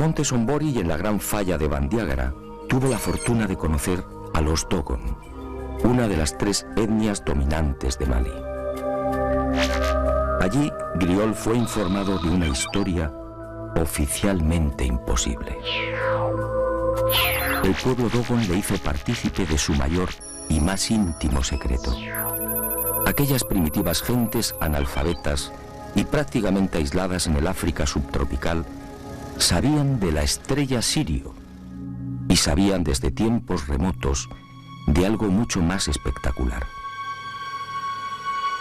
monte Sombori y en la gran falla de Bandiagara tuvo la fortuna de conocer a los Dogon, una de las 3 etnias dominantes de Mali. Allí, Griol fue informado de una historia oficialmente imposible. El pueblo Dogon le hizo partícipe de su mayor y más íntimo secreto. Aquellas primitivas gentes analfabetas y prácticamente aisladas en el África subtropical sabían de la estrella Sirio y sabían desde tiempos remotos de algo mucho más espectacular.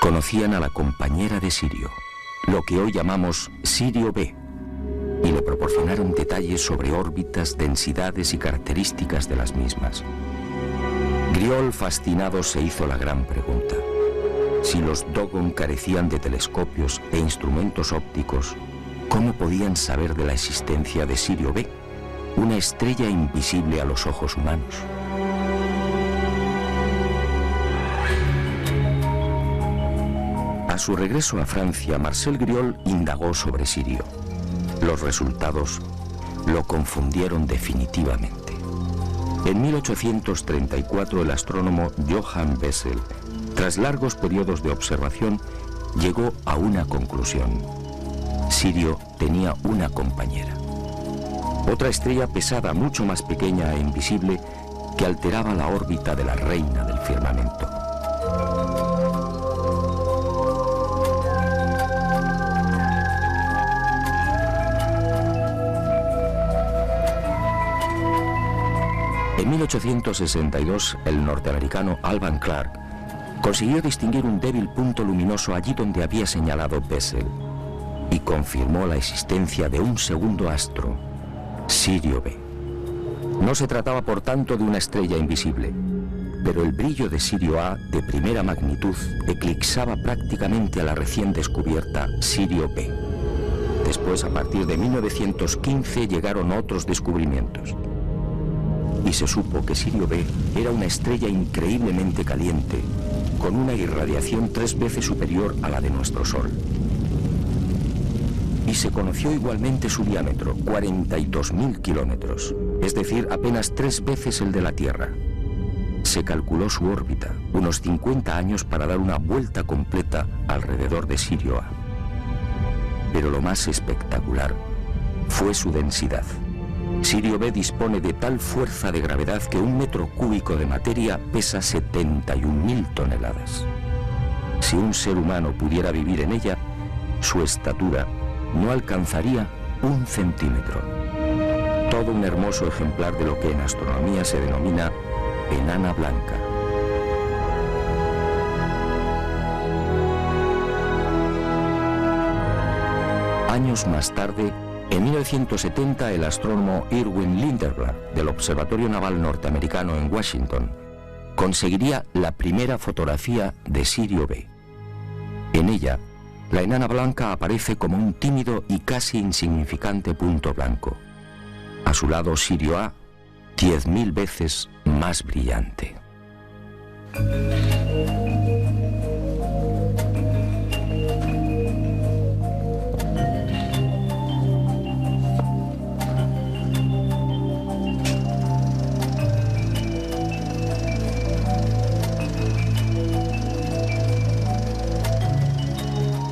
Conocían a la compañera de Sirio, lo que hoy llamamos Sirio B, y le proporcionaron detalles sobre órbitas, densidades y características de las mismas. Griol, fascinado, se hizo la gran pregunta: si los Dogon carecían de telescopios e instrumentos ópticos, ¿cómo podían saber de la existencia de Sirio B, una estrella invisible a los ojos humanos? A su regreso a Francia, Marcel Griol indagó sobre Sirio. Los resultados lo confundieron definitivamente. En 1834, el astrónomo Johann Bessel, tras largos periodos de observación, llegó a una conclusión: Sirio tenía una compañera. Otra estrella pesada, mucho más pequeña e invisible, que alteraba la órbita de la reina del firmamento. En 1862, el norteamericano Alvan Clark consiguió distinguir un débil punto luminoso allí donde había señalado Bessel y confirmó la existencia de un segundo astro, Sirio B. No se trataba, por tanto, de una estrella invisible, pero el brillo de Sirio A, de primera magnitud, eclipsaba prácticamente a la recién descubierta Sirio B. Después, a partir de 1915, llegaron otros descubrimientos. Y se supo que Sirio B era una estrella increíblemente caliente, con una irradiación 3 veces superior a la de nuestro Sol. Y se conoció igualmente su diámetro, 42.000 kilómetros, es decir, apenas 3 veces el de la Tierra. Se calculó su órbita, unos 50 años para dar una vuelta completa alrededor de Sirio A. Pero lo más espectacular fue su densidad. Sirio B dispone de tal fuerza de gravedad que 1 metro cúbico de materia pesa 71.000 toneladas. Si un ser humano pudiera vivir en ella, su estatura no alcanzaría 1 centímetro. Todo un hermoso ejemplar de lo que en astronomía se denomina enana blanca. Años más tarde, en 1970, el astrónomo Irwin Lindenberg del Observatorio Naval Norteamericano en Washington conseguiría la primera fotografía de Sirio B. En ella, la enana blanca aparece como un tímido y casi insignificante punto blanco. A su lado, Sirio A, 10.000 veces más brillante.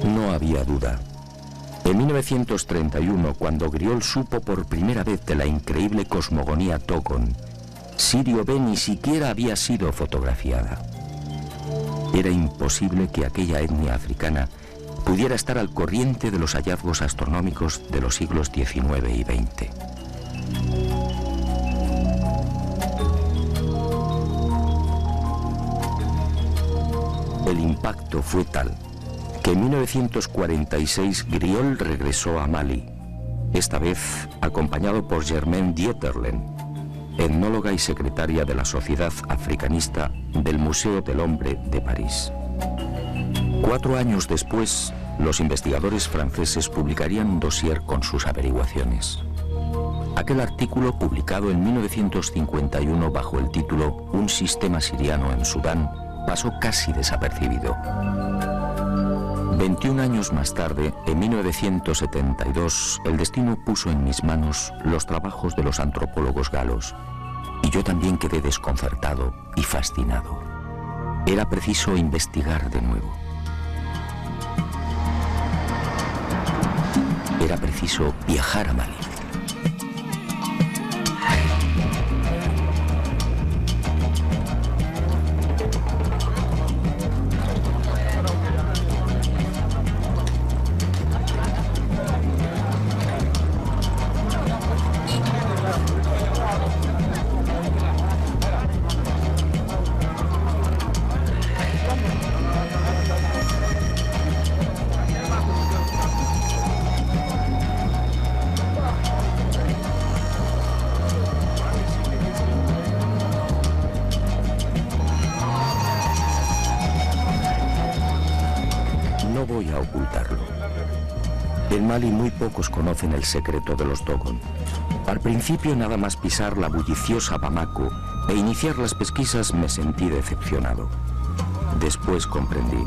No había duda. En 1931, cuando Griol supo por primera vez de la increíble cosmogonía Dogon, Sirio B ni siquiera había sido fotografiada. Era imposible que aquella etnia africana pudiera estar al corriente de los hallazgos astronómicos de los siglos XIX y XX. El impacto fue tal que en 1946 Griol regresó a Mali, esta vez acompañado por Germaine Dieterlen, etnóloga y secretaria de la Sociedad Africanista del Museo del Hombre de París. 4 años después, los investigadores franceses publicarían un dossier con sus averiguaciones. Aquel artículo, publicado en 1951 bajo el título Un sistema siriano en Sudán, pasó casi desapercibido. 21 años más tarde, en 1972, el destino puso en mis manos los trabajos de los antropólogos galos, y yo también quedé desconcertado y fascinado. Era preciso investigar de nuevo. Era preciso viajar a Mali. No voy a ocultarlo. En Mali muy pocos conocen el secreto de los Dogon. Al principio, nada más pisar la bulliciosa Bamako e iniciar las pesquisas, me sentí decepcionado. Después comprendí.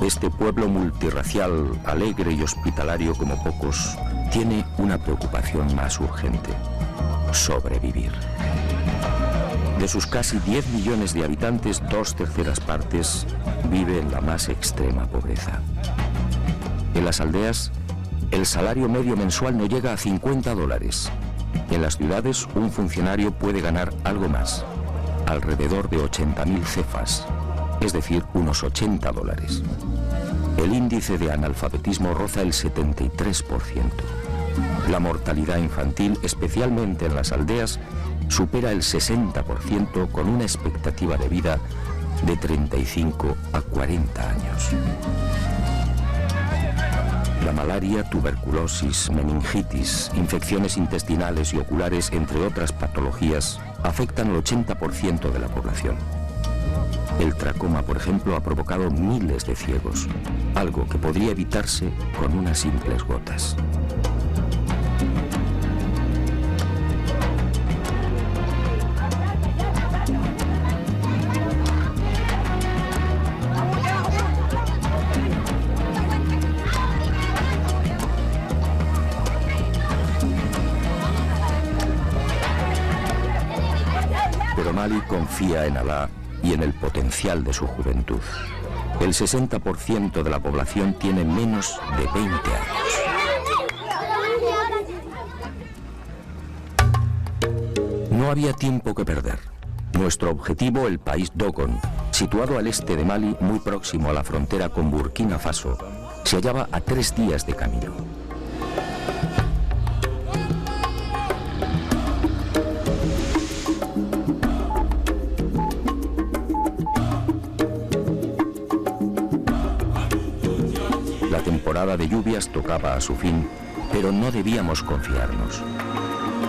Este pueblo multirracial, alegre y hospitalario como pocos, tiene una preocupación más urgente: sobrevivir. De sus casi 10 millones de habitantes, 2/3 partes vive en la más extrema pobreza. En las aldeas, el salario medio mensual no llega a $50. En las ciudades, un funcionario puede ganar algo más, alrededor de 80.000 cefas, es decir, unos $80. El índice de analfabetismo roza el 73%. La mortalidad infantil, especialmente en las aldeas, supera el 60%, con una expectativa de vida de 35 a 40 años. La malaria, tuberculosis, meningitis, infecciones intestinales y oculares, entre otras patologías, afectan al 80% de la población. El tracoma, por ejemplo, ha provocado miles de ciegos, algo que podría evitarse con unas simples gotas. Pero Mali confía en Alá y en el potencial de su juventud. El 60% de la población tiene menos de 20 años. No había tiempo que perder. Nuestro objetivo, el país Dogon, situado al este de Mali, muy próximo a la frontera con Burkina Faso, se hallaba a 3 días de camino. La temporada de lluvias tocaba a su fin, pero no debíamos confiarnos.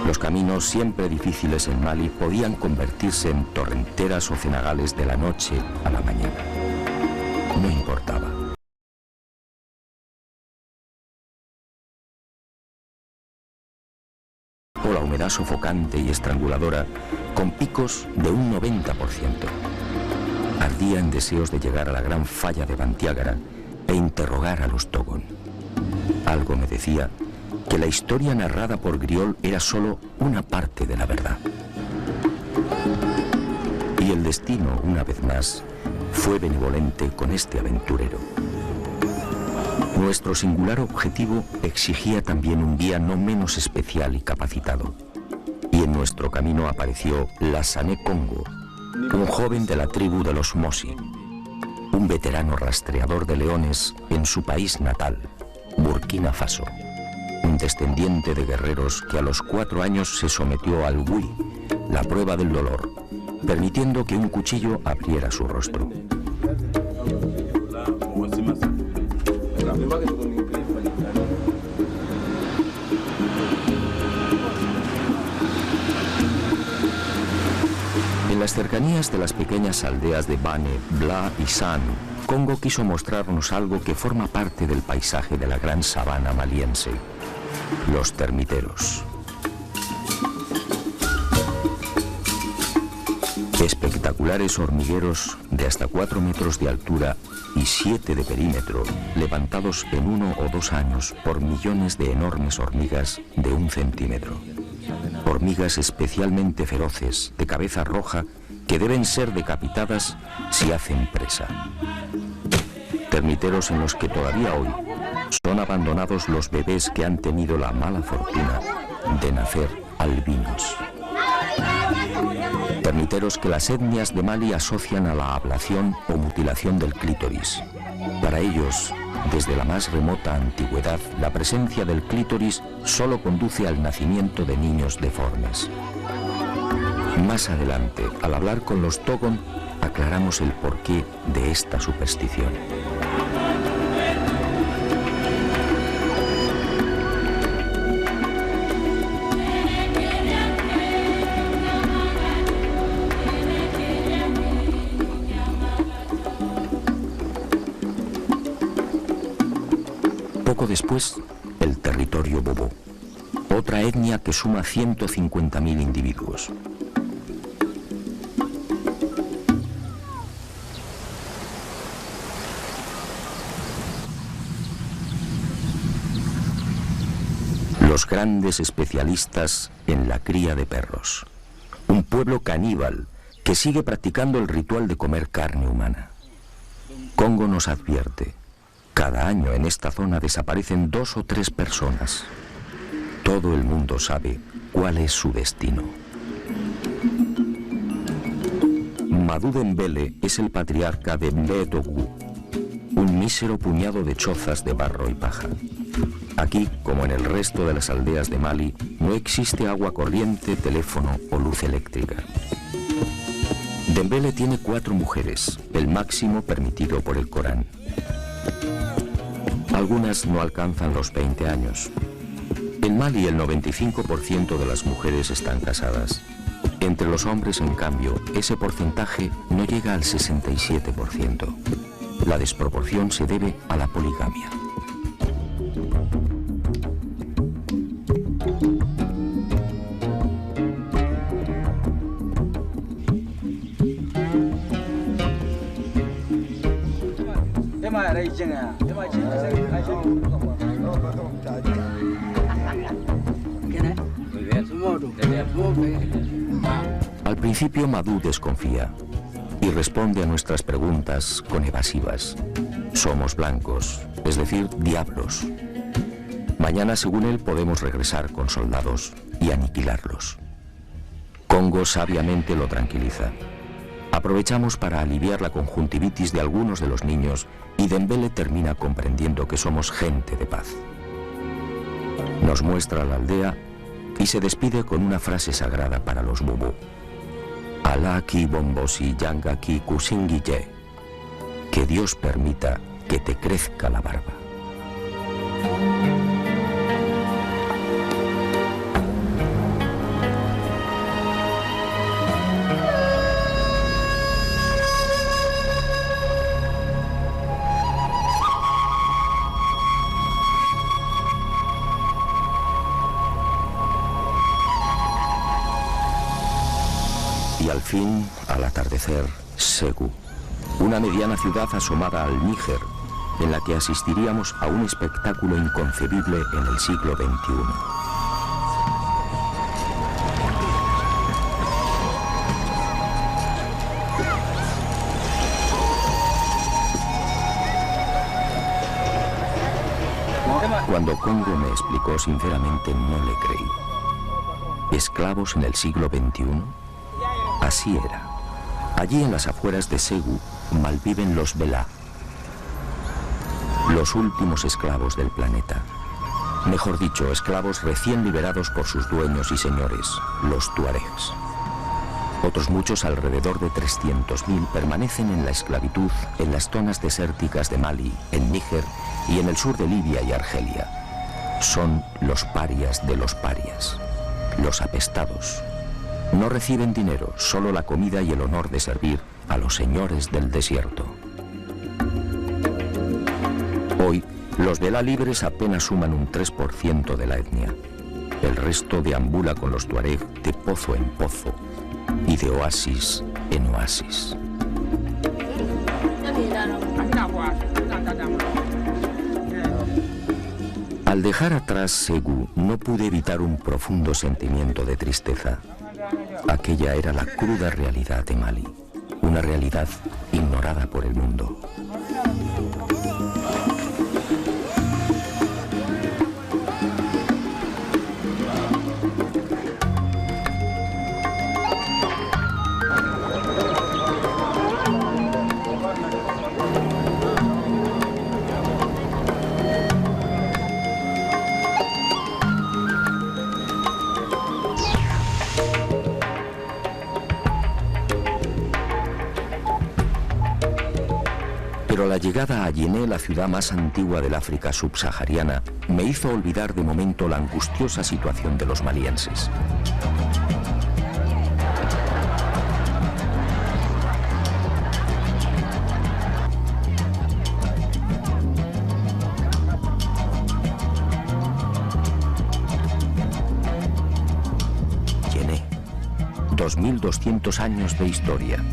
Los caminos, siempre difíciles en Mali, podían convertirse en torrenteras o cenagales de la noche a la mañana. No importaba. O la humedad sofocante y estranguladora, con picos de un 90%. Ardía en deseos de llegar a la gran falla de Bandiagara e interrogar a los Dogon. Algo me decía que la historia narrada por Griol era solo una parte de la verdad. Y el destino, una vez más, fue benevolente con este aventurero. Nuestro singular objetivo exigía también un guía no menos especial y capacitado. Y en nuestro camino apareció Lassane Congo, un joven de la tribu de los Mosi, un veterano rastreador de leones en su país natal, Burkina Faso. Un descendiente de guerreros que a los 4 años se sometió al Wui, la prueba del dolor, permitiendo que un cuchillo abriera su rostro. En las cercanías de las pequeñas aldeas de Bane, Bla y San, Congo quiso mostrarnos algo que forma parte del paisaje de la gran sabana maliense: los termiteros. Espectaculares hormigueros de hasta 4 metros de altura y 7 de perímetro, levantados en 1 o 2 años por millones de enormes hormigas de 1 centímetro. Hormigas especialmente feroces, de cabeza roja, que deben ser decapitadas si hacen presa. Termiteros en los que todavía hoy son abandonados los bebés que han tenido la mala fortuna de nacer albinos. Termiteros que las etnias de Mali asocian a la ablación o mutilación del clítoris. Para ellos, desde la más remota antigüedad, la presencia del clítoris solo conduce al nacimiento de niños deformes. Más adelante, al hablar con los Dogon, aclaramos el porqué de esta superstición. Poco después, el territorio Bobo, otra etnia que suma 150.000 individuos. Los grandes especialistas en la cría de perros. Un pueblo caníbal que sigue practicando el ritual de comer carne humana. Congo nos advierte: cada año en esta zona desaparecen 2 o 3 personas. Todo el mundo sabe cuál es su destino. Madou Dembélé es el patriarca de Mbé-Dougou, un mísero puñado de chozas de barro y paja. Aquí, como en el resto de las aldeas de Mali, no existe agua corriente, teléfono o luz eléctrica. Dembélé tiene 4 mujeres, el máximo permitido por el Corán. Algunas no alcanzan los 20 años. En Mali el 95% de las mujeres están casadas. Entre los hombres, en cambio, ese porcentaje no llega al 67%. La desproporción se debe a la poligamia. Al principio Madou desconfía y responde a nuestras preguntas con evasivas. Somos blancos, es decir, diablos. Mañana, según él, podemos regresar con soldados y aniquilarlos. Congo sabiamente lo tranquiliza. Aprovechamos para aliviar la conjuntivitis de algunos de los niños y Dembélé termina comprendiendo que somos gente de paz. Nos muestra la aldea y se despide con una frase sagrada para los Bobo. Alá ki bombosi yanga ki kusinguille. Que Dios permita que te crezca la barba. Y al fin, al atardecer, Ségou, una mediana ciudad asomada al Níger, en la que asistiríamos a un espectáculo inconcebible en el siglo XXI. Cuando Congo me explicó, sinceramente no le creí. ¿Esclavos en el siglo XXI? Así era. Allí en las afueras de Ségou malviven los Belá, los últimos esclavos del planeta. Mejor dicho, esclavos recién liberados por sus dueños y señores, los tuaregs. Otros muchos, alrededor de 300.000, permanecen en la esclavitud en las zonas desérticas de Mali, en Níger y en el sur de Libia y Argelia. Son los parias de los parias, los apestados. No reciben dinero, solo la comida y el honor de servir a los señores del desierto. Hoy, los Belá libres apenas suman un 3% de la etnia. El resto deambula con los tuareg de pozo en pozo, y de oasis en oasis. Al dejar atrás Segu, no pude evitar un profundo sentimiento de tristeza. Aquella era la cruda realidad de Mali, una realidad ignorada por el mundo. Pero la llegada a Yené, la ciudad más antigua del África subsahariana, me hizo olvidar de momento la angustiosa situación de los malienses. Yené, 2200 años de historia.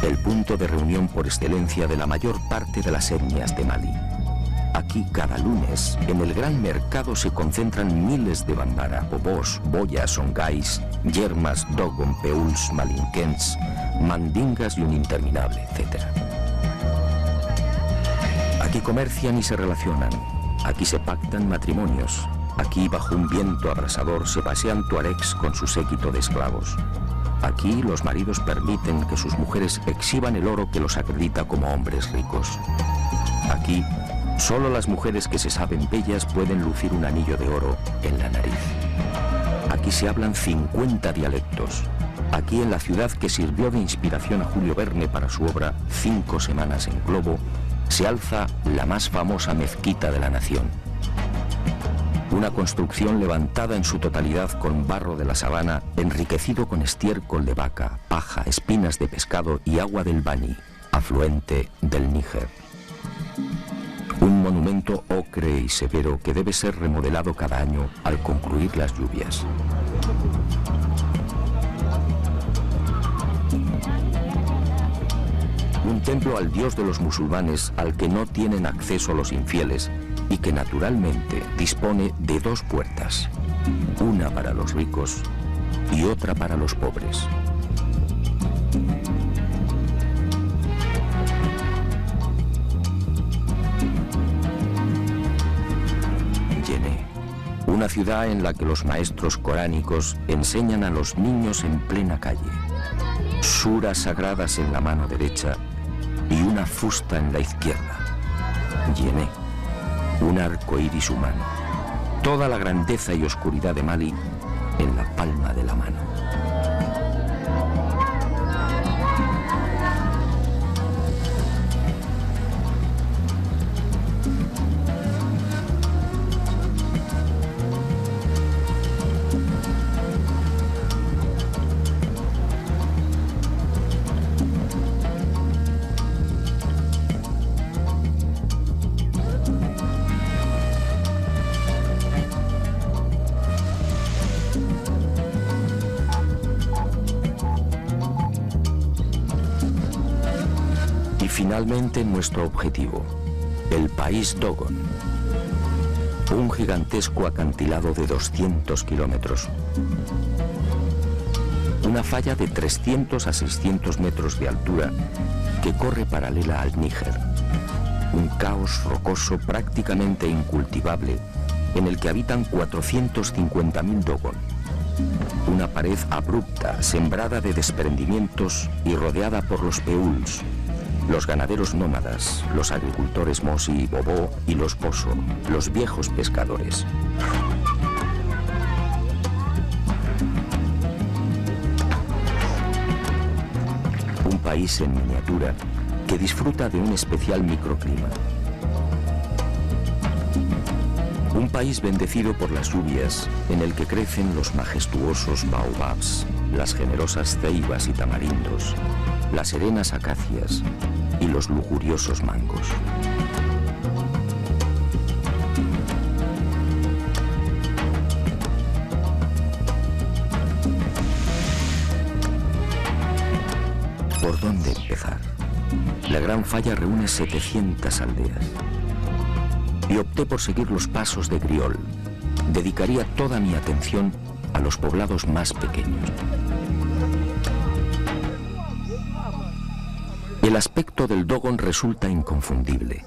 El punto de reunión por excelencia de la mayor parte de las etnias de Mali. Aquí cada lunes, en el gran mercado se concentran miles de bambara, bobos, boyas, songais, yermas, dogon, peuls, malinquens, mandingas y un interminable, etcétera. Aquí comercian y se relacionan, aquí se pactan matrimonios, aquí bajo un viento abrasador se pasean tuaregs con su séquito de esclavos. Aquí los maridos permiten que sus mujeres exhiban el oro que los acredita como hombres ricos. Aquí, solo las mujeres que se saben bellas pueden lucir un anillo de oro en la nariz. Aquí se hablan 50 dialectos. Aquí, en la ciudad que sirvió de inspiración a Julio Verne para su obra 5 semanas en globo, se alza la más famosa mezquita de la nación. Una construcción levantada en su totalidad con barro de la sabana, enriquecido con estiércol de vaca, paja, espinas de pescado y agua del Bani, afluente del Níger. Un monumento ocre y severo que debe ser remodelado cada año al concluir las lluvias. Un templo al dios de los musulmanes al que no tienen acceso los infieles y que naturalmente dispone de 2 puertas, una para los ricos y otra para los pobres. Yené, una ciudad en la que los maestros coránicos enseñan a los niños en plena calle, suras sagradas en la mano derecha y una fusta en la izquierda. Yené, un arco iris humano, toda la grandeza y oscuridad de Mali en la palma de la mano. Finalmente nuestro objetivo, el país Dogon, un gigantesco acantilado de 200 kilómetros, una falla de 300 a 600 metros de altura que corre paralela al Níger, un caos rocoso prácticamente incultivable en el que habitan 450.000 Dogon, una pared abrupta sembrada de desprendimientos y rodeada por los peuls, los ganaderos nómadas, los agricultores Mosi y Bobo y los Poso, los viejos pescadores. Un país en miniatura que disfruta de un especial microclima. Un país bendecido por las lluvias en el que crecen los majestuosos baobabs, las generosas ceibas y tamarindos, las serenas acacias y los lujuriosos mangos. por dónde empezar. La Gran Falla reúne 700 aldeas. Y opté por seguir los pasos de Griol. Dedicaría toda mi atención a los poblados más pequeños. El aspecto del Dogon resulta inconfundible.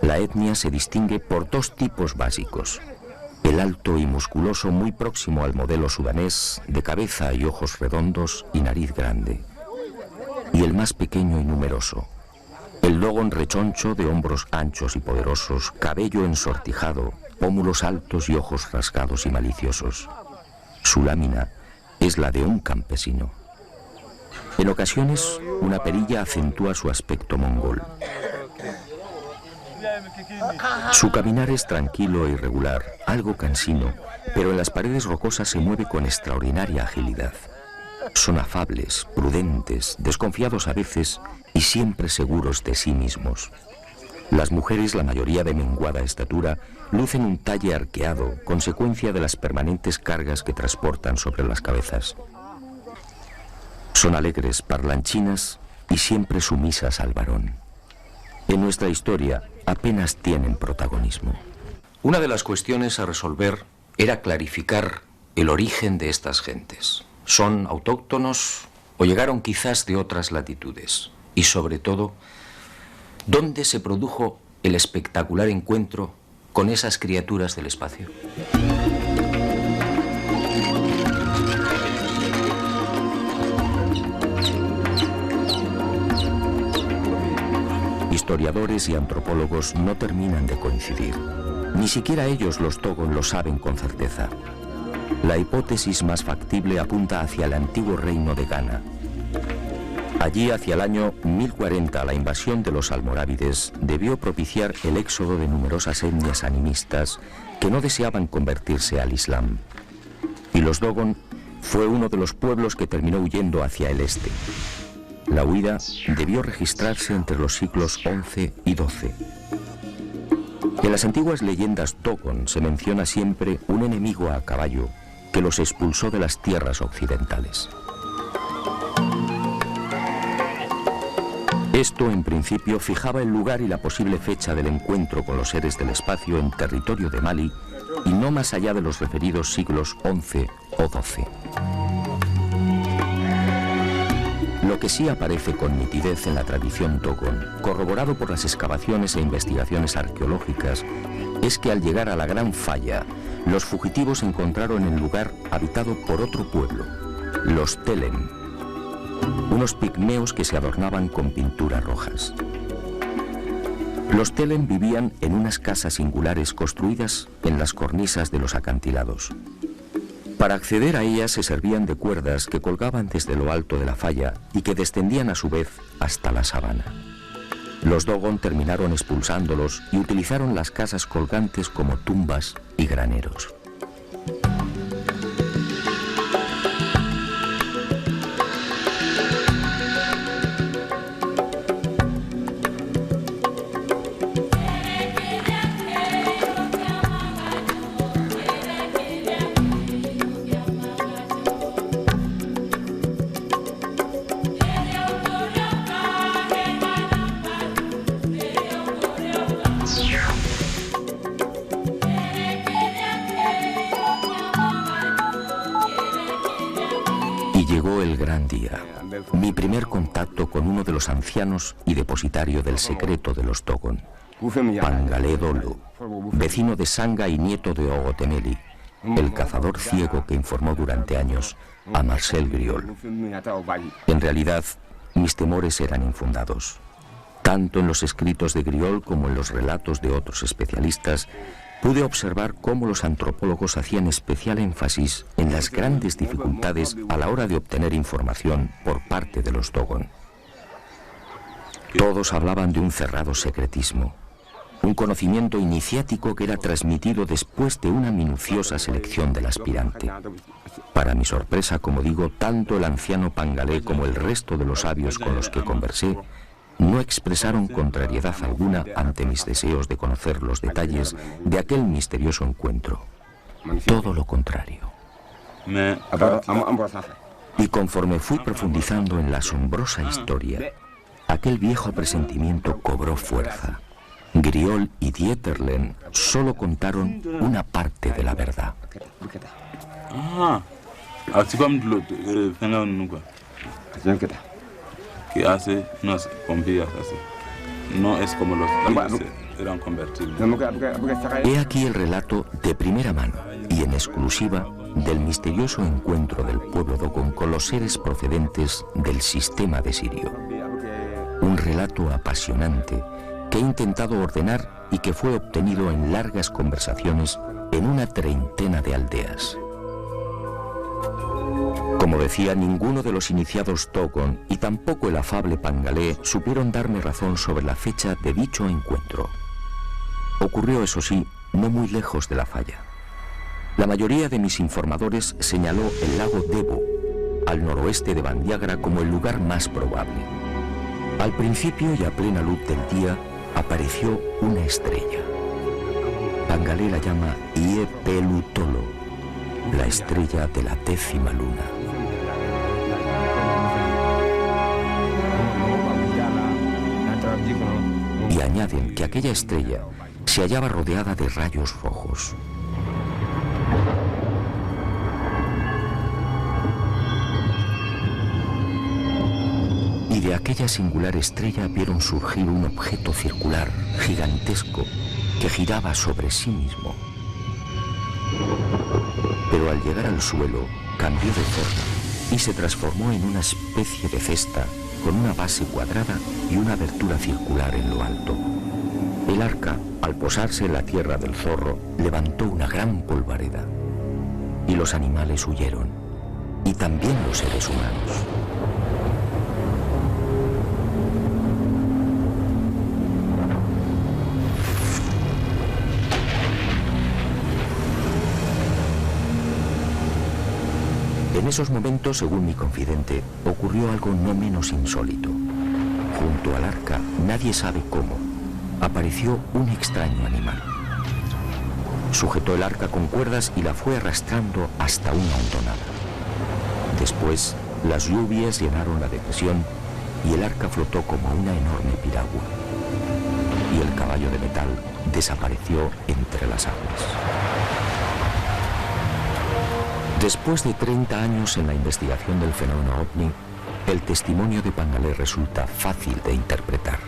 La etnia se distingue por dos tipos básicos. El alto y musculoso, muy próximo al modelo sudanés, de cabeza y ojos redondos y nariz grande. Y el más pequeño y numeroso. El Dogon rechoncho, de hombros anchos y poderosos, cabello ensortijado, pómulos altos y ojos rasgados y maliciosos. Su lámina es la de un campesino. En ocasiones, una perilla acentúa su aspecto mongol. Su caminar es tranquilo e irregular, algo cansino, pero en las paredes rocosas se mueve con extraordinaria agilidad. Son afables, prudentes, desconfiados a veces y siempre seguros de sí mismos. Las mujeres, la mayoría de menguada estatura, lucen un talle arqueado, consecuencia de las permanentes cargas que transportan sobre las cabezas. Son alegres, parlanchinas y siempre sumisas al varón. En nuestra historia apenas tienen protagonismo. Una de las cuestiones a resolver era clarificar el origen de estas gentes. ¿Son autóctonos o llegaron quizás de otras latitudes? Y sobre todo, ¿dónde se produjo el espectacular encuentro con esas criaturas del espacio? Historiadores y antropólogos no terminan de coincidir. Ni siquiera ellos, los Dogon, lo saben con certeza. La hipótesis más factible apunta hacia el antiguo reino de Ghana. Allí, hacia el año 1040, la invasión de los almorávides debió propiciar el éxodo de numerosas etnias animistas que no deseaban convertirse al Islam. Y los Dogon fue uno de los pueblos que terminó huyendo hacia el este. La huida debió registrarse entre los siglos XI y XII. En las antiguas leyendas Dogon se menciona siempre un enemigo a caballo que los expulsó de las tierras occidentales. Esto, en principio, fijaba el lugar y la posible fecha del encuentro con los seres del espacio en territorio de Mali y no más allá de los referidos siglos XI o XII. Lo que sí aparece con nitidez en la tradición Dogon, corroborado por las excavaciones e investigaciones arqueológicas, es que al llegar a la Gran Falla, los fugitivos encontraron el lugar habitado por otro pueblo, los Telen, unos pigmeos que se adornaban con pinturas rojas. Los Telen vivían en unas casas singulares construidas en las cornisas de los acantilados. Para acceder a ellas se servían de cuerdas que colgaban desde lo alto de la falla y que descendían a su vez hasta la sabana. Los Dogon terminaron expulsándolos y utilizaron las casas colgantes como tumbas y graneros. Llegó el gran día, mi primer contacto con uno de los ancianos y depositario del secreto de los Dogon, Pangale Dolo, vecino de Sanga y nieto de Ogotemeli, el cazador ciego que informó durante años a Marcel Griol. En realidad, mis temores eran infundados. Tanto en los escritos de Griol como en los relatos de otros especialistas, pude observar cómo los antropólogos hacían especial énfasis en las grandes dificultades a la hora de obtener información por parte de los Dogon. Todos hablaban de un cerrado secretismo, un conocimiento iniciático que era transmitido después de una minuciosa selección del aspirante. Para mi sorpresa, como digo, tanto el anciano Pangale como el resto de los sabios con los que conversé no expresaron contrariedad alguna ante mis deseos de conocer los detalles de aquel misterioso encuentro. Todo lo contrario. Y conforme fui profundizando en la asombrosa historia, aquel viejo presentimiento cobró fuerza. Griol y Dieterlen solo contaron una parte de la verdad. Que hace unas bombillas así. No es como los que eran convertidos. He aquí el relato de primera mano y en exclusiva del misterioso encuentro del pueblo Dogon con los seres procedentes del sistema de Sirio. Un relato apasionante que he intentado ordenar y que fue obtenido en largas conversaciones en una treintena de aldeas. Como decía, ninguno de los iniciados Dogon y tampoco el afable Pangalé supieron darme razón sobre la fecha de dicho encuentro. Ocurrió, eso sí, no muy lejos de la falla. La mayoría de mis informadores señaló el lago Debo, al noroeste de Bandiagra, como el lugar más probable. Al principio y a plena luz del día apareció una estrella. Pangalé la llama Ie Pelu Tolo, la estrella de la 10ª luna. Y añaden que aquella estrella se hallaba rodeada de rayos rojos. Y de aquella singular estrella vieron surgir un objeto circular, gigantesco, que giraba sobre sí mismo. Pero al llegar al suelo, cambió de forma y se transformó en una especie de cesta con una base cuadrada y una abertura circular en lo alto. El arca, al posarse en la tierra del zorro, levantó una gran polvareda. Y los animales huyeron, y también los seres humanos. En esos momentos, según mi confidente, ocurrió algo no menos insólito. Junto al arca, nadie sabe cómo, apareció un extraño animal. Sujetó el arca con cuerdas y la fue arrastrando hasta una hondonada. Después, las lluvias llenaron la depresión y el arca flotó como una enorme piragua. Y el caballo de metal desapareció entre las aguas. Después de 30 años en la investigación del fenómeno ovni, el testimonio de Pangalé resulta fácil de interpretar.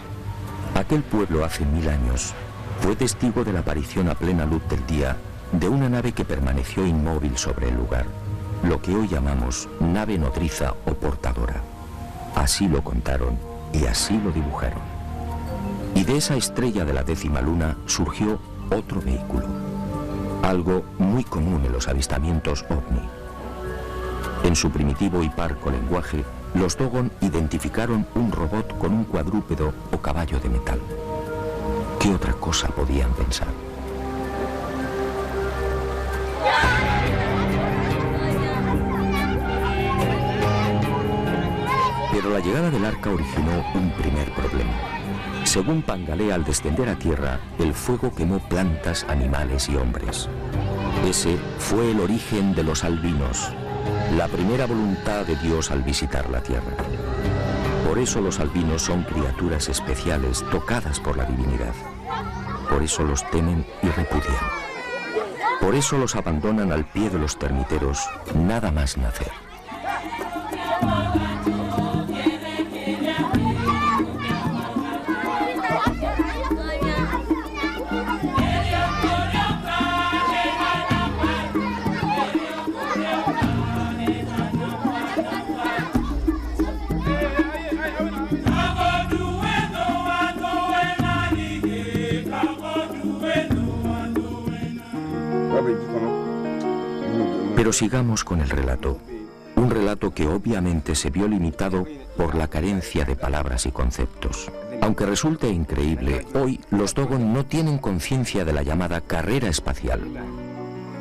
Aquel pueblo hace 1000 años fue testigo de la aparición a plena luz del día de una nave que permaneció inmóvil sobre el lugar, lo que hoy llamamos nave nodriza o portadora. Así lo contaron y así lo dibujaron. Y de esa estrella de la 10ª luna surgió otro vehículo, algo muy común en los avistamientos ovni. En su primitivo y parco lenguaje, los Dogon identificaron un robot con un cuadrúpedo o caballo de metal. ¿Qué otra cosa podían pensar? Pero la llegada del arca originó un primer problema. Según Pangalé, al descender a tierra, el fuego quemó plantas, animales y hombres. Ese fue el origen de los albinos, la primera voluntad de Dios al visitar la tierra. Por eso los albinos son criaturas especiales, tocadas por la divinidad. Por eso los temen y repudian. Por eso los abandonan al pie de los termiteros, nada más nacer. Pero sigamos con el relato. Un relato que obviamente se vio limitado por la carencia de palabras y conceptos. Aunque resulte increíble, hoy los Dogon no tienen conciencia de la llamada carrera espacial.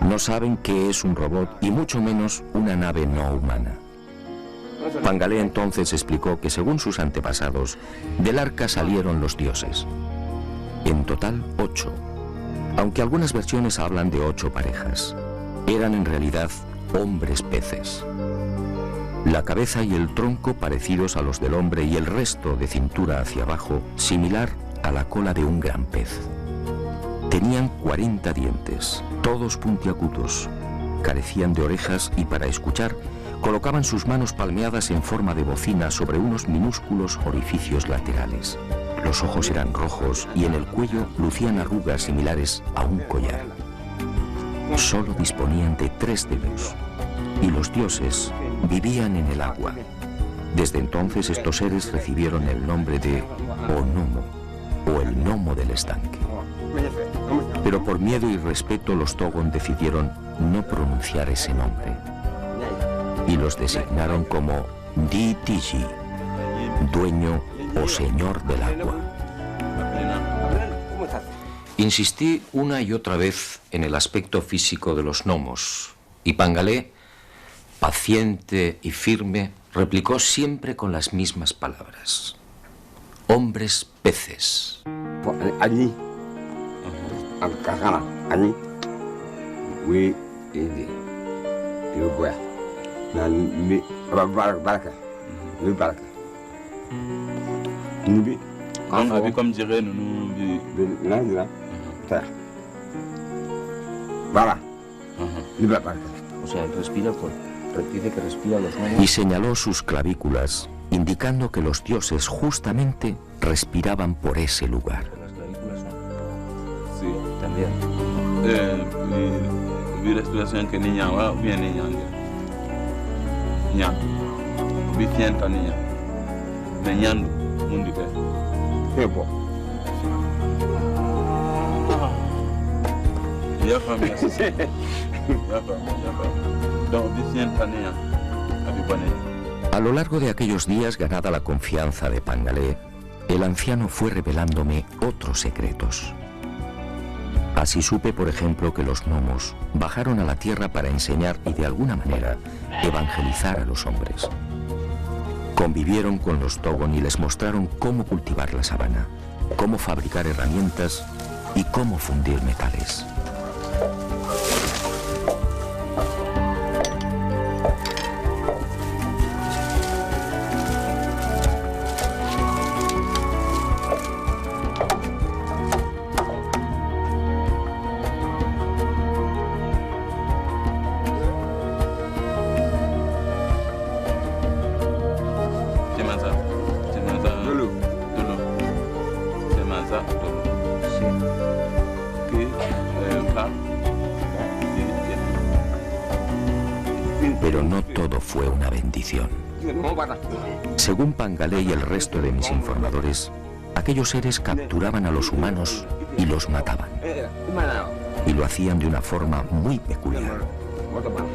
No saben qué es un robot y mucho menos una nave no humana. Pangalé entonces explicó que según sus antepasados, del arca salieron los dioses. En total 8, aunque algunas versiones hablan de 8 parejas. Eran en realidad hombres peces. La cabeza y el tronco parecidos a los del hombre y el resto de cintura hacia abajo similar a la cola de un gran pez. Tenían 40 dientes, todos puntiagudos, carecían de orejas y para escuchar colocaban sus manos palmeadas en forma de bocina sobre unos minúsculos orificios laterales. Los ojos eran rojos y en el cuello lucían arrugas similares a un collar. Solo disponían de 3 dedos y los dioses vivían en el agua. Desde entonces estos seres recibieron el nombre de Onomo o el gnomo del estanque. Pero por miedo y respeto los Dogon decidieron no pronunciar ese nombre y los designaron como Di-Tiji, dueño o señor del agua. Insistí una y otra vez en el aspecto físico de los gnomos y Pangalé, paciente y firme, replicó siempre con las mismas palabras. Hombres peces. Allí, allí, O sea, respira por... Dice que respira los gnomos. Y señaló sus clavículas, indicando que los dioses justamente respiraban por ese lugar. ¿Las clavículas no? Sí. También. Vi respiración que niña va bien niña. Niña. Vi sienta niña. Meñando. Mundi que. tiempo. Ya familia. A lo largo de aquellos días, ganada la confianza de Pangalé, el anciano fue revelándome otros secretos. Así supe, por ejemplo, que los gnomos bajaron a la tierra para enseñar y de alguna manera evangelizar a los hombres. Convivieron con los Dogon y les mostraron cómo cultivar la sabana, cómo fabricar herramientas y cómo fundir metales. Pero no todo fue una bendición. Según Pangalé y el resto de mis informadores, aquellos seres capturaban a los humanos y los mataban. Y lo hacían de una forma muy peculiar.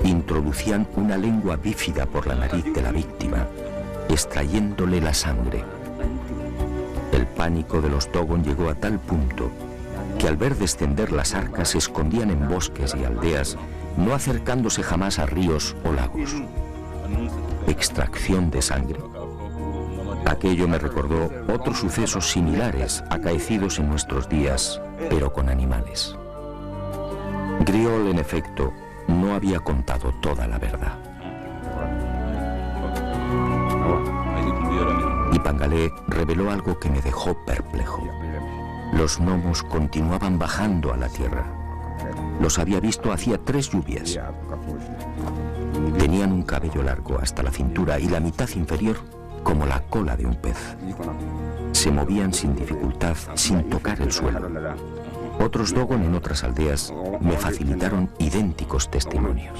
Introducían una lengua bífida por la nariz de la víctima, extrayéndole la sangre. El pánico de los Dogon llegó a tal punto que al ver descender las arcas se escondían en bosques y aldeas, no acercándose jamás a ríos o lagos. Extracción de sangre. Aquello me recordó otros sucesos similares acaecidos en nuestros días, pero con animales. Griol, en efecto, no había contado toda la verdad. Y Pangalé reveló algo que me dejó perplejo. Los gnomos continuaban bajando a la tierra. Los había visto hacía 3 lluvias. Tenían un cabello largo hasta la cintura y la mitad inferior como la cola de un pez. Se movían sin dificultad, sin tocar el suelo. Otros Dogon en otras aldeas me facilitaron idénticos testimonios.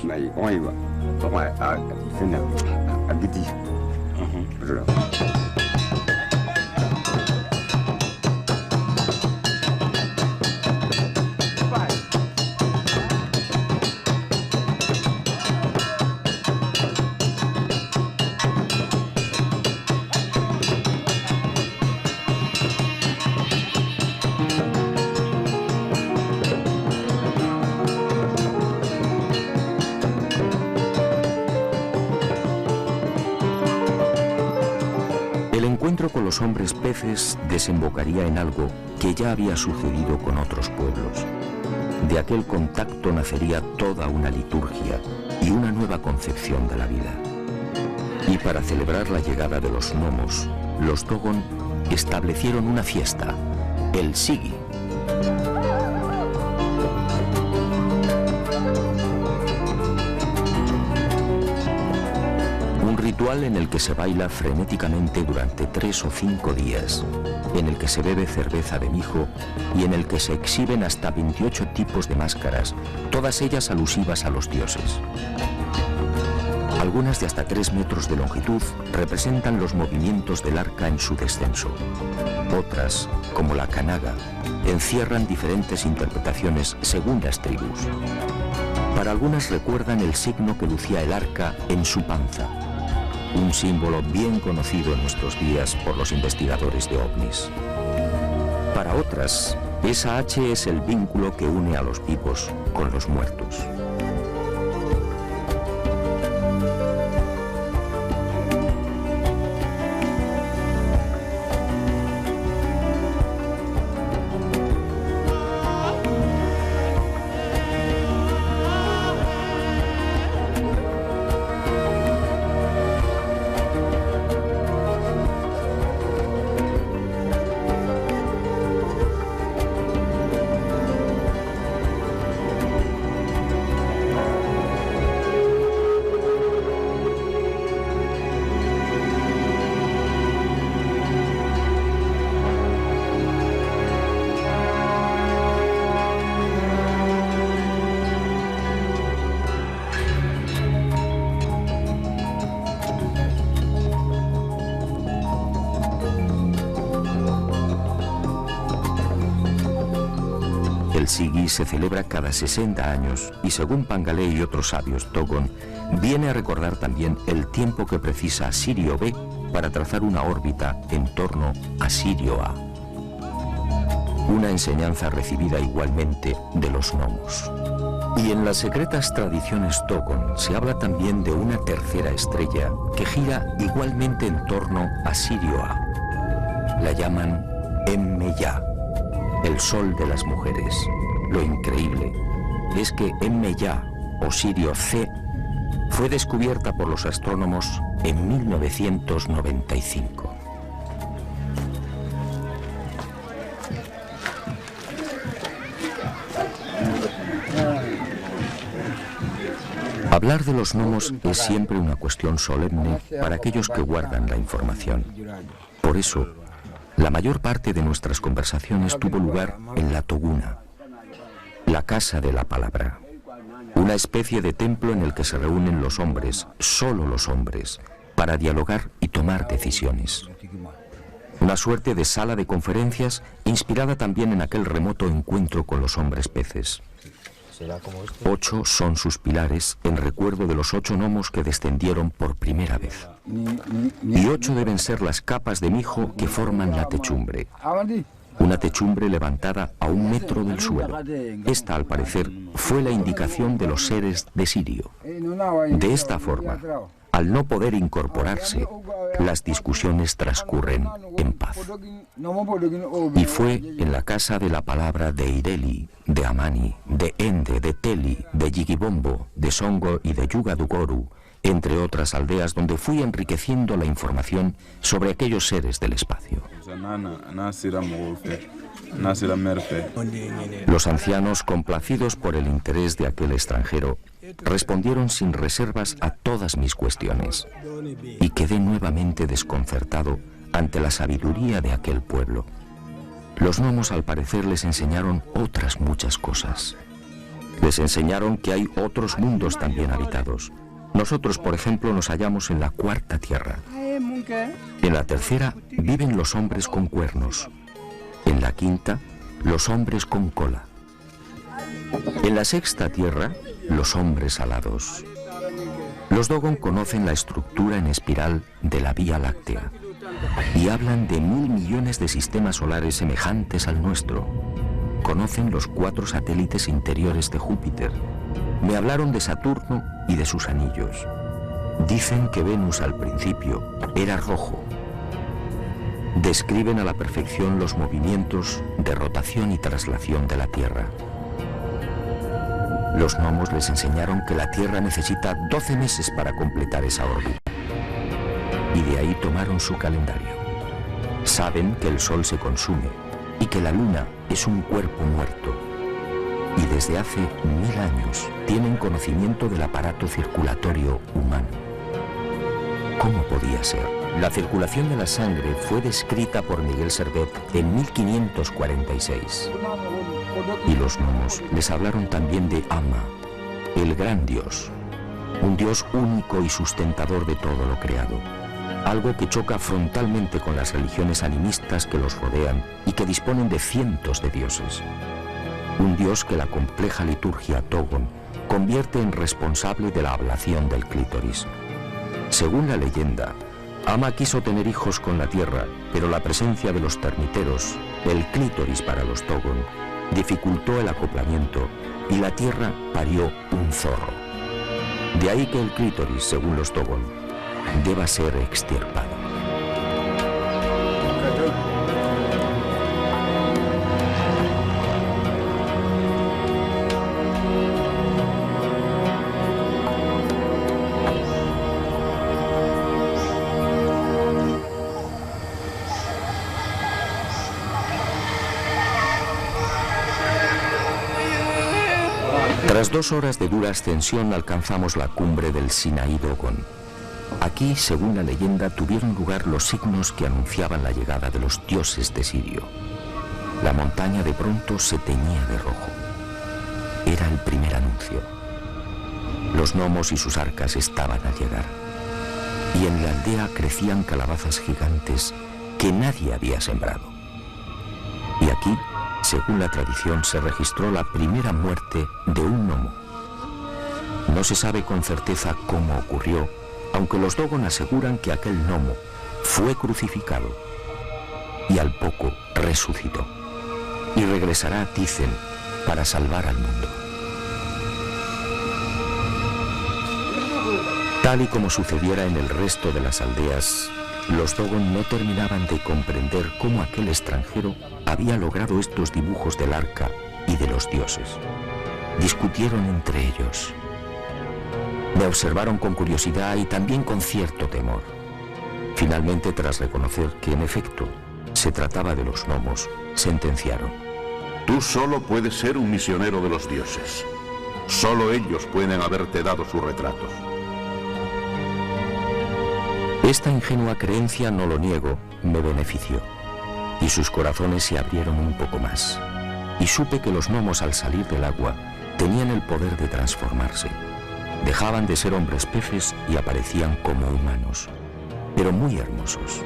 El encuentro con los hombres peces desembocaría en algo que ya había sucedido con otros pueblos. De aquel contacto nacería toda una liturgia y una nueva concepción de la vida. Y para celebrar la llegada de los gnomos, los Dogon establecieron una fiesta, el Sigi. Un ritual en el que se baila frenéticamente durante 3 o 5 días, en el que se bebe cerveza de mijo y en el que se exhiben hasta 28 tipos de máscaras, todas ellas alusivas a los dioses. Algunas de hasta 3 metros de longitud representan los movimientos del arca en su descenso. Otras, como la Kanaga, encierran diferentes interpretaciones según las tribus. Para algunas recuerdan el signo que lucía el arca en su panza, un símbolo bien conocido en nuestros días por los investigadores de ovnis. Para otras, esa H es el vínculo que une a los vivos con los muertos. El Sigi se celebra cada 60 años y según Pangalé y otros sabios Dogon, viene a recordar también el tiempo que precisa Sirio B para trazar una órbita en torno a Sirio A. Una enseñanza recibida igualmente de los gnomos. Y en las secretas tradiciones Dogon se habla también de una tercera estrella que gira igualmente en torno a Sirio A. La llaman Emmeya, el sol de las mujeres. Lo increíble es que Emmeya, o Sirio C, fue descubierta por los astrónomos en 1995. Hablar de los gnomos es siempre una cuestión solemne para aquellos que guardan la información. Por eso, la mayor parte de nuestras conversaciones tuvo lugar en la Toguna, la casa de la palabra, una especie de templo en el que se reúnen los hombres, solo los hombres, para dialogar y tomar decisiones. Una suerte de sala de conferencias inspirada también en aquel remoto encuentro con los hombres peces. 8 son sus pilares en recuerdo de los 8 gnomos que descendieron por primera vez. Y 8 deben ser las capas de mijo que forman la techumbre. Una techumbre levantada a 1 metro del suelo. Esta, al parecer, fue la indicación de los seres de Sirio. De esta forma, al no poder incorporarse, las discusiones transcurren en paz. Y fue en la casa de la palabra de Ireli, de Amani, de Ende, de Teli, de Yigibombo, de Songo y de Yugadugoru, entre otras aldeas donde fui enriqueciendo la información sobre aquellos seres del espacio. Los ancianos, complacidos por el interés de aquel extranjero, respondieron sin reservas a todas mis cuestiones y quedé nuevamente desconcertado ante la sabiduría de aquel pueblo. Los gnomos, al parecer, les enseñaron otras muchas cosas. Les enseñaron que hay otros mundos también habitados. Nosotros, por ejemplo, nos hallamos en la 4ª tierra. En la 3ª viven los hombres con cuernos. En la 5ª, los hombres con cola. En la 6ª tierra, los hombres alados. Los Dogon conocen la estructura en espiral de la Vía Láctea y hablan de 1000 millones de sistemas solares semejantes al nuestro. Conocen los 4 satélites interiores de Júpiter. Me hablaron de Saturno y de sus anillos. Dicen que Venus al principio era rojo. Describen a la perfección los movimientos de rotación y traslación de la Tierra. Los gnomos les enseñaron que la Tierra necesita 12 meses para completar esa órbita. y de ahí tomaron su calendario. Saben que el sol se consume y que la luna es un cuerpo muerto. Y desde hace 1000 años tienen conocimiento del aparato circulatorio humano. ¿Cómo podía ser? La circulación de la sangre fue descrita por Miguel Servet en 1546. Y los gnomos les hablaron también de Ama, el gran dios, un dios único y sustentador de todo lo creado, algo que choca frontalmente con las religiones animistas que los rodean y que disponen de cientos de dioses. Un dios que la compleja liturgia Dogon convierte en responsable de la ablación del clítoris. Según la leyenda, Ama quiso tener hijos con la tierra, pero la presencia de los termiteros, el clítoris para los Dogon, dificultó el acoplamiento y la tierra parió un zorro. De ahí que el clítoris, según los Dogon, deba ser extirpado. Tras 2 horas de dura ascensión alcanzamos la cumbre del Sinaí Dogon. Aquí, según la leyenda, tuvieron lugar los signos que anunciaban la llegada de los dioses de Sirio. La montaña de pronto se teñía de rojo. Era el primer anuncio. Los gnomos y sus arcas estaban al llegar. Y en la aldea crecían calabazas gigantes que nadie había sembrado. Y aquí, según la tradición, se registró la primera muerte de un gnomo. No se sabe con certeza cómo ocurrió, aunque los Dogon aseguran que aquel gnomo fue crucificado y al poco resucitó. Y regresará, dicen, para salvar al mundo. Tal y como sucediera en el resto de las aldeas, los Dogon no terminaban de comprender cómo aquel extranjero había logrado estos dibujos del arca y de los dioses. Discutieron entre ellos. Me observaron con curiosidad y también con cierto temor. Finalmente, tras reconocer que en efecto se trataba de los gnomos, sentenciaron: Tú solo puedes ser un misionero de los dioses. Solo ellos pueden haberte dado sus retratos. Esta ingenua creencia, no lo niego, me benefició, y sus corazones se abrieron un poco más. Y supe que los gnomos, al salir del agua, tenían el poder de transformarse. Dejaban de ser hombres peces y aparecían como humanos, pero muy hermosos.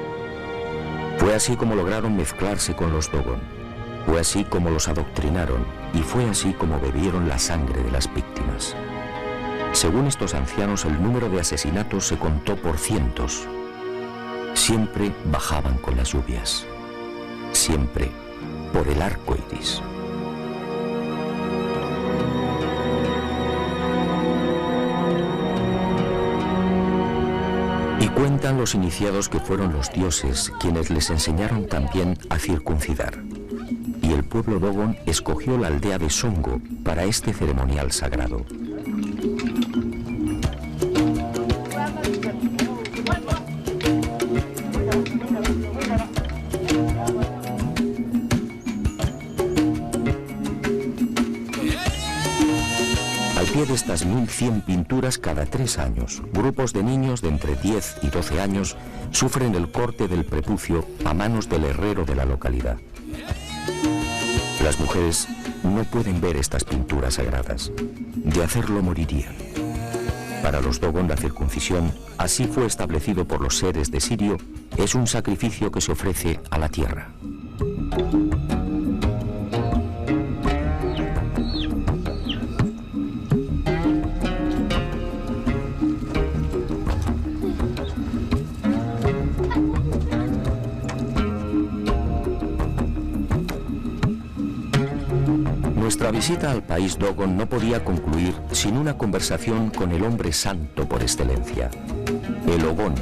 Fue así como lograron mezclarse con los Dogon. Fue así como los adoctrinaron y fue así como bebieron la sangre de las víctimas. Según estos ancianos, el número de asesinatos se contó por cientos. Siempre bajaban con las lluvias. Siempre por el arco iris. Y cuentan los iniciados que fueron los dioses quienes les enseñaron también a circuncidar. Y el pueblo Dogon escogió la aldea de Songo para este ceremonial sagrado. Al pie de estas 1100 pinturas, cada 3 años, grupos de niños de entre 10 y 12 años sufren el corte del prepucio a manos del herrero de la localidad. Las mujeres no pueden ver estas pinturas sagradas. De hacerlo morirían. Para los Dogon, la circuncisión, así fue establecido por los seres de Sirio, es un sacrificio que se ofrece a la tierra. Nuestra visita al país Dogon no podía concluir sin una conversación con el hombre santo por excelencia, el Ogón,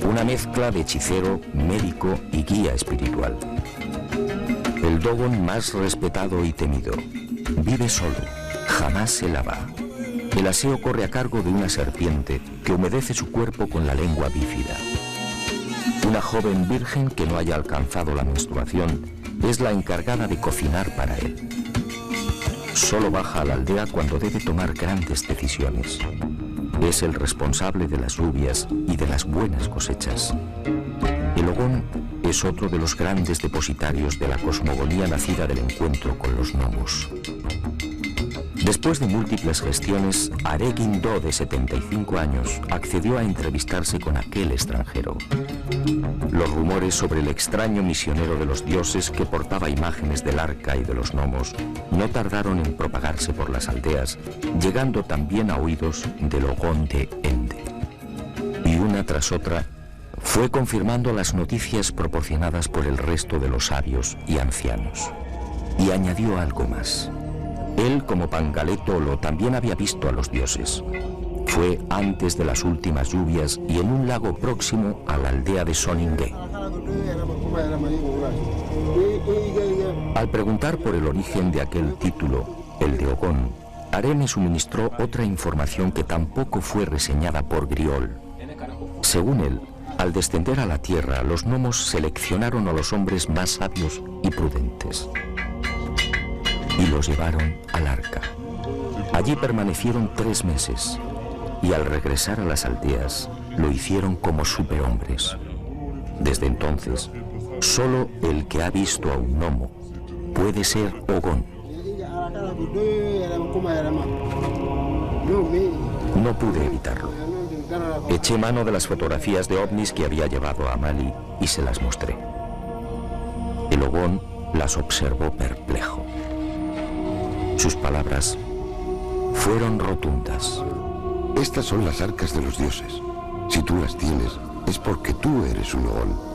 una mezcla de hechicero, médico y guía espiritual. El Dogon más respetado y temido. Vive solo, jamás se lava. El aseo corre a cargo de una serpiente que humedece su cuerpo con la lengua bífida. Una joven virgen que no haya alcanzado la menstruación es la encargada de cocinar para él. Solo baja a la aldea cuando debe tomar grandes decisiones. Es el responsable de las lluvias y de las buenas cosechas. El Ogón es otro de los grandes depositarios de la cosmogonía nacida del encuentro con los gnomos. Después de múltiples gestiones, Aregin Do, de 75 años, accedió a entrevistarse con aquel extranjero. Los rumores sobre el extraño misionero de los dioses que portaba imágenes del arca y de los gnomos no tardaron en propagarse por las aldeas, llegando también a oídos del Ogón de Ende. Y una tras otra, fue confirmando las noticias proporcionadas por el resto de los sabios y ancianos. Y añadió algo más. Él, como Pangaletolo, también había visto a los dioses. Fue antes de las últimas lluvias y en un lago próximo a la aldea de Soningue. Al preguntar por el origen de aquel título, el de Ogón, Are me suministró otra información que tampoco fue reseñada por Griol. Según él, al descender a la tierra, los gnomos seleccionaron a los hombres más sabios y prudentes y los llevaron al arca. Allí permanecieron 3 meses y al regresar a las aldeas lo hicieron como superhombres. Desde entonces, solo el que ha visto a un gnomo puede ser Ogón. No pude evitarlo. Eché mano de las fotografías de ovnis que había llevado a Mali y se las mostré. El Ogón las observó perplejo. Sus palabras fueron rotundas. Estas son las arcas de los dioses. Si tú las tienes, es porque tú eres un Ogón.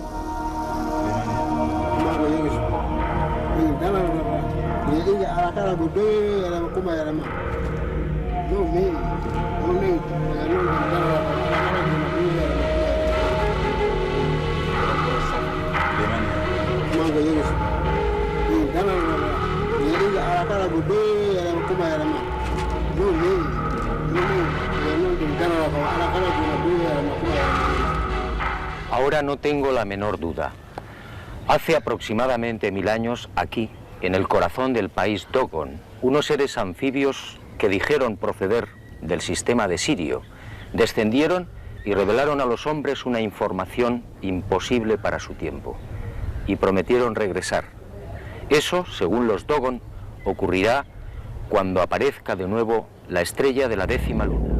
Ahora no tengo la menor duda. Hace aproximadamente 1000 años, aquí, en el corazón del país Dogon, unos seres anfibios que dijeron proceder del sistema de Sirio, descendieron y revelaron a los hombres una información imposible para su tiempo, y prometieron regresar. Eso, según los Dogon, ocurrirá cuando aparezca de nuevo la estrella de la 10ª luna.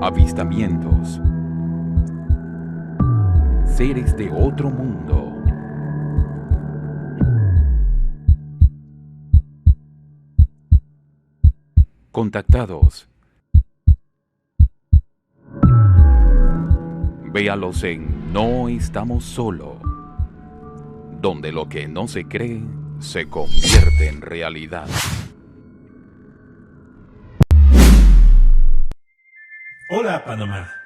Avistamientos. seres de otro mundo. Contactados. Véalos en No Estamos Solo, donde lo que no se cree se convierte en realidad. Hola, Panamá.